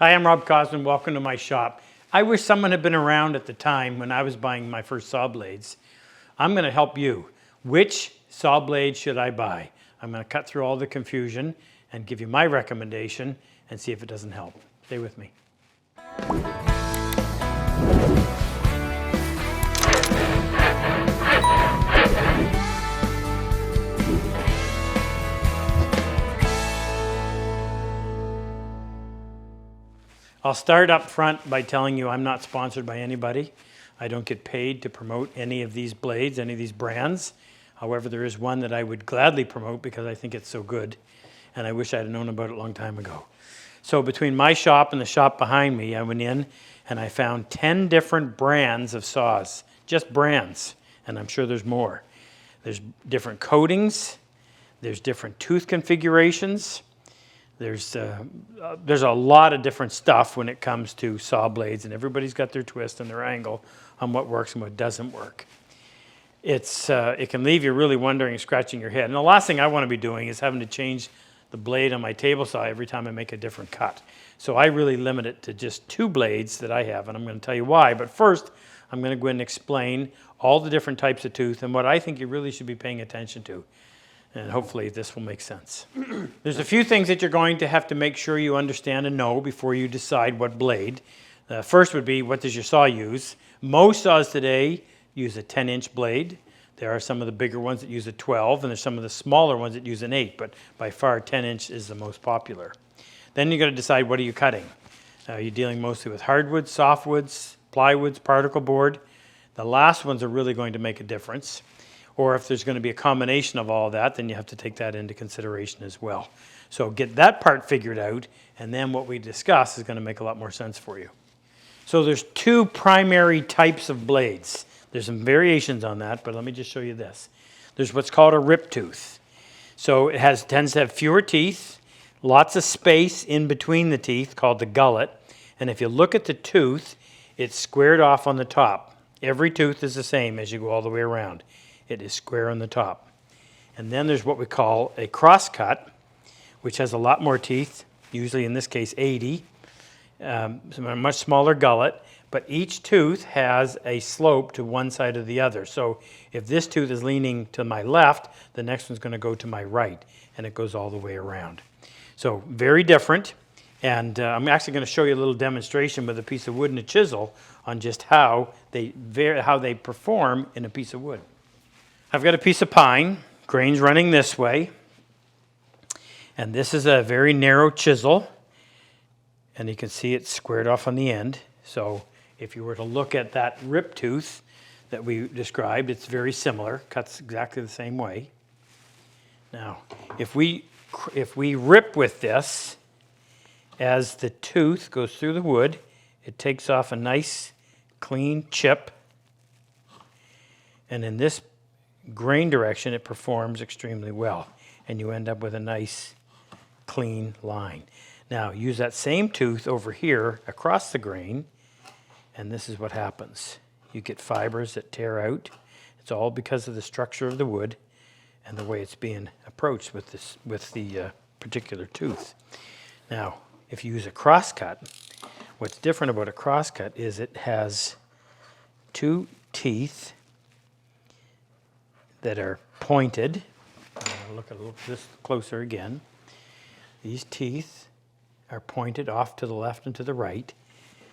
Hi, I'm Rob Cosman. Welcome to my shop. I wish someone had been around at the time when I was buying my first saw blades. I'm going to help you. Which saw blade should I buy? I'm going to cut through all the confusion and give you my recommendation and see if it doesn't help. Stay with me. I'll start up front by telling you I'm not sponsored by anybody. I don't get paid to promote any of these blades, any of these brands. However, there is one that I would gladly promote because I think it's so good, and I wish I had known about it a long time ago. So between my shop and the shop behind me, I went in and I found 10 different brands of saws, just brands, and I'm sure there's more. There's different coatings, there's different tooth configurations, there's a lot of different stuff when it comes to saw blades, and everybody's got their twist and their angle on what works and what doesn't work. It can leave you really wondering, scratching your head. And the last thing I want to be doing is having to change the blade on my table saw every time I make a different cut. So I really limit it to just 2 blades that I have, and I'm going to tell you why. But first, I'm going to go ahead and explain all the different types of tooth and what I think you really should be paying attention to. And hopefully this will make sense. There's a few things that you're going to have to make sure you understand and know before you decide what blade. First would be, what does your saw use? Most saws today use a 10-inch blade. There are some of the bigger ones that use a 12, and there's some of the smaller ones that use an 8, but by far 10-inch is the most popular. Then you've got to decide, what are you cutting? Are you dealing mostly with hardwoods, softwoods, plywoods, particle board? The last ones are really going to make a difference. Or if there's going to be a combination of all that, then you have to take that into consideration as well. So get that part figured out, and then what we discuss is going to make a lot more sense for you. So there's 2 primary types of blades. There's some variations on that, but let me just show you this. There's what's called a rip tooth. So it tends to have fewer teeth, lots of space in between the teeth called the gullet, and if you look at the tooth, it's squared off on the top. Every tooth is the same as you go all the way around. It is square on the top. And then there's what we call a crosscut, which has a lot more teeth, usually in this case 80, a much smaller gullet, but each tooth has a slope to one side or the other. So if this tooth is leaning to my left, the next one's going to go to my right, and it goes all the way around. So very different, and I'm actually going to show you a little demonstration with a piece of wood and a chisel on just how they perform in a piece of wood. I've got a piece of pine, grains running this way, and this is a very narrow chisel, and you can see it's squared off on the end. So if you were to look at that rip tooth that we described, it's very similar, cuts exactly the same way. Now, if we rip with this, as the tooth goes through the wood, it takes off a nice clean chip, and in this grain direction, it performs extremely well, and you end up with a nice clean line. Now use that same tooth over here across the grain, and this is what happens. You get fibers that tear out. It's all because of the structure of the wood and the way it's being approached with the particular tooth. Now if you use a crosscut, what's different about a crosscut is it has 2 teeth that are pointed. Look a little this closer again. These teeth are pointed off to the left and to the right,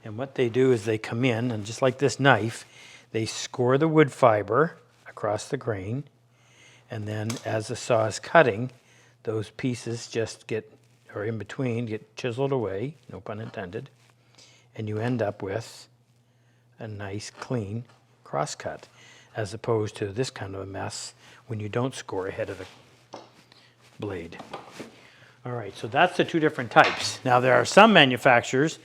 and what they do is they come in, and just like this knife, they score the wood fiber across the grain, and then as the saw is cutting, those pieces just in between, get chiseled away, no pun intended, and you end up with a nice clean crosscut, as opposed to this kind of a mess when you don't score ahead of the blade. All right, so that's the 2 different types. Now there are some manufacturers,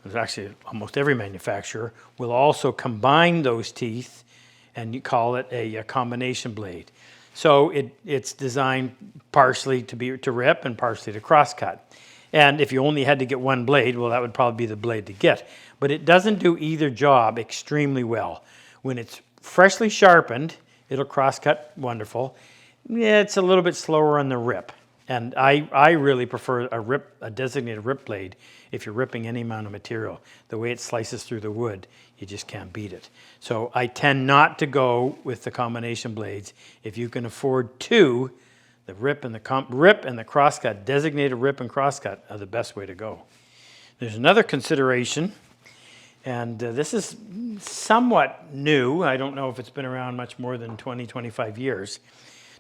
there's actually almost every manufacturer, will also combine those teeth, and you call it a combination blade. So it's designed partially to rip and partially to crosscut. And if you only had to get one blade, well, that would probably be the blade to get. But it doesn't do either job extremely well. When it's freshly sharpened, it'll crosscut wonderful. Yeah, it's a little bit slower on the rip. And I really prefer a designated rip blade if you're ripping any amount of material. The way it slices through the wood, you just can't beat it. So I tend not to go with the combination blades. If you can afford two, the rip and the crosscut, designated rip and crosscut are the best way to go. There's another consideration, and this is somewhat new. I don't know if it's been around much more than 20, 25 years.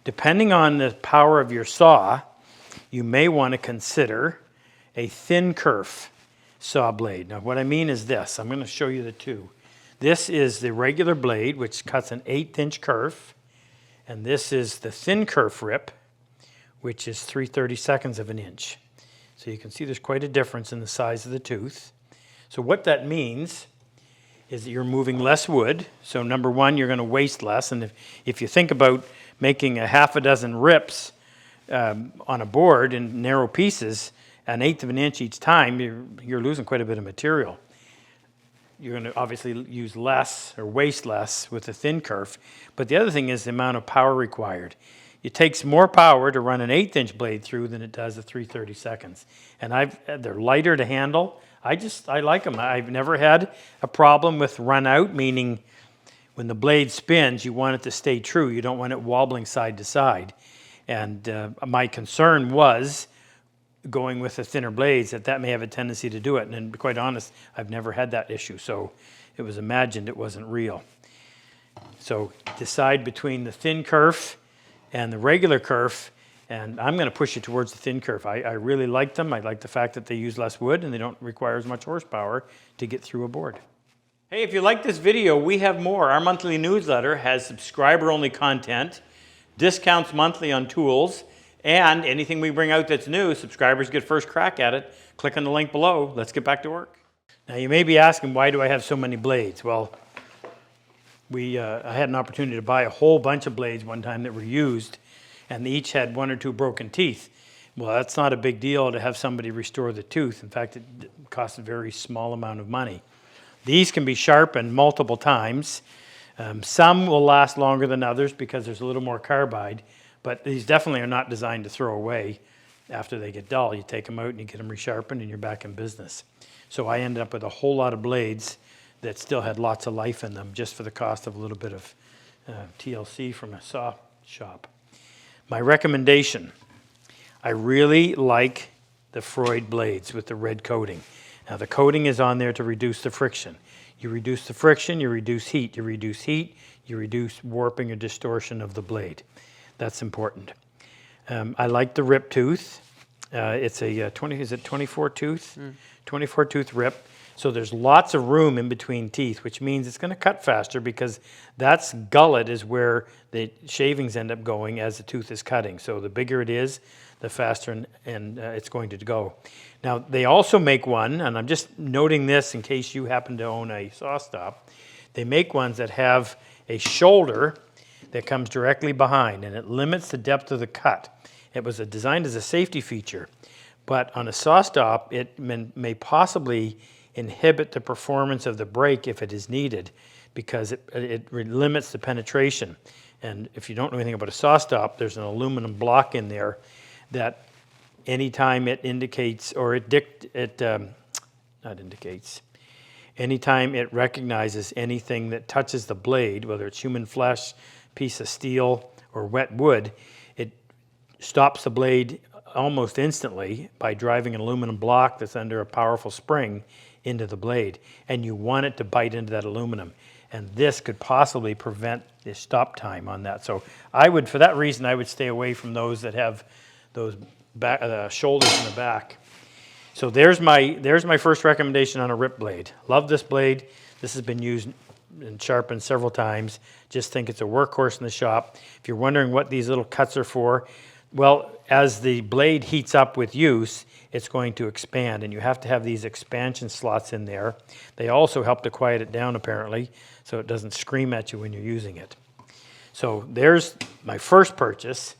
Depending on the power of your saw, you may want to consider a thin kerf saw blade. Now what I mean is this. I'm going to show you the two. This is the regular blade, which cuts an 1/8 inch kerf, and this is the thin kerf rip, which is 3/32 of an inch. So you can see there's quite a difference in the size of the tooth. So what that means is that you're moving less wood. So number one, you're going to waste less. And if you think about making a half a dozen rips on a board in narrow pieces, 1/8 of an inch each time, you're losing quite a bit of material. You're going to obviously use less or waste less with the thin kerf. But the other thing is the amount of power required. It takes more power to run an 1/8 inch blade through than it does a 3/32. And they're lighter to handle. I like them. I've never had a problem with run out, meaning when the blade spins, you want it to stay true. You don't want it wobbling side to side. And my concern was going with the thinner blades, that may have a tendency to do it. And to be quite honest, I've never had that issue. So it was imagined, it wasn't real. So decide between the thin kerf and the regular kerf, and I'm going to push you towards the thin kerf. I really like them. I like the fact that they use less wood and they don't require as much horsepower to get through a board. Hey, if you like this video, we have more. Our monthly newsletter has subscriber-only content, discounts monthly on tools, and anything we bring out that's new, subscribers get first crack at it. Click on the link below. Let's get back to work. Now you may be asking, why do I have so many blades? Well, I had an opportunity to buy a whole bunch of blades one time that were used, and they each had 1 or 2 broken teeth. Well, that's not a big deal to have somebody restore the tooth. In fact, it costs a very small amount of money. These can be sharpened multiple times. Some will last longer than others because there's a little more carbide, but these definitely are not designed to throw away after they get dull. You take them out and you get them resharpened and you're back in business. So I ended up with a whole lot of blades that still had lots of life in them just for the cost of a little bit of TLC from a saw shop. My recommendation, I really like the Freud blades with the red coating. Now the coating is on there to reduce the friction. You reduce the friction, you reduce heat. You reduce heat, you reduce warping or distortion of the blade. That's important. I like the rip tooth. It's a 24 tooth? 24 tooth rip. So there's lots of room in between teeth, which means it's going to cut faster because that's gullet is where the shavings end up going as the tooth is cutting. So the bigger it is, the faster it's going to go. Now they also make one, and I'm just noting this in case you happen to own a saw stop. They make ones that have a shoulder that comes directly behind, and it limits the depth of the cut. It was designed as a safety feature, but on a saw stop, it may possibly inhibit the performance of the brake if it is needed because it limits the penetration. And if you don't know anything about a saw stop, there's an aluminum block in there that anytime it indicates, or anytime it recognizes anything that touches the blade, whether it's human flesh, piece of steel, or wet wood, it stops the blade almost instantly by driving an aluminum block that's under a powerful spring into the blade, and you want it to bite into that aluminum. And this could possibly prevent the stop time on that. So for that reason, I would stay away from those that have those shoulders in the back. So there's my first recommendation on a rip blade. Love this blade. This has been used and sharpened several times. Just think it's a workhorse in the shop. If you're wondering what these little cuts are for, well, as the blade heats up with use, it's going to expand, and you have to have these expansion slots in there. They also help to quiet it down, apparently, so it doesn't scream at you when you're using it. So there's my first purchase.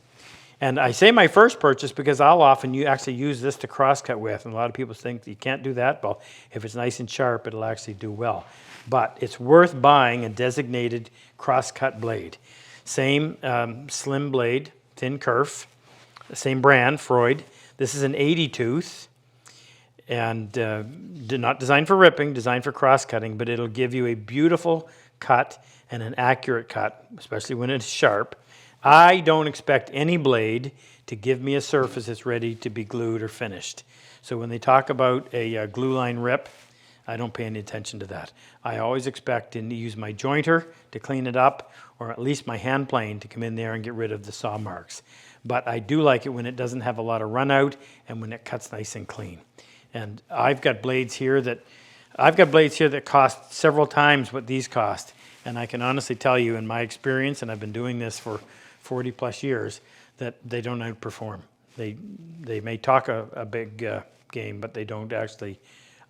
And I say my first purchase because I'll often actually use this to crosscut with, and a lot of people think you can't do that. Well, if it's nice and sharp, it'll actually do well. But it's worth buying a designated crosscut blade. Same slim blade, thin kerf, the same brand, Freud. This is an 80 tooth, and not designed for ripping, designed for cross-cutting, but it'll give you a beautiful cut and an accurate cut, especially when it's sharp. I don't expect any blade to give me a surface that's ready to be glued or finished. So when they talk about a glue line rip, I don't pay any attention to that. I always expect to use my jointer to clean it up, or at least my hand plane to come in there and get rid of the saw marks. But I do like it when it doesn't have a lot of run out and when it cuts nice and clean. And I've got blades here that cost several times what these cost. And I can honestly tell you in my experience, and I've been doing this for 40 plus years, that they don't outperform. They may talk a big game, but they don't actually.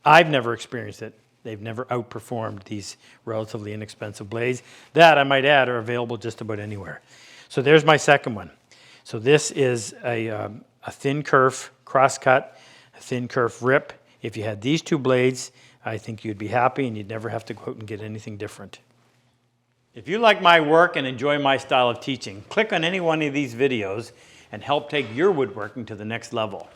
I've never experienced it. They've never outperformed these relatively inexpensive blades that, I might add, are available just about anywhere. So there's my second one. So this is a thin kerf crosscut, a thin kerf rip. If you had these two blades, I think you'd be happy and you'd never have to go out and get anything different. If you like my work and enjoy my style of teaching, click on any one of these videos and help take your woodworking to the next level.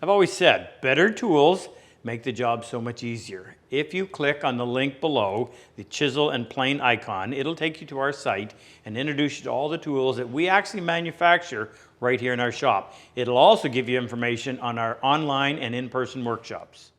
I've always said, better tools make the job so much easier. If you click on the link below, the chisel and plane icon, it'll take you to our site and introduce you to all the tools that we actually manufacture right here in our shop. It'll also give you information on our online and in-person workshops.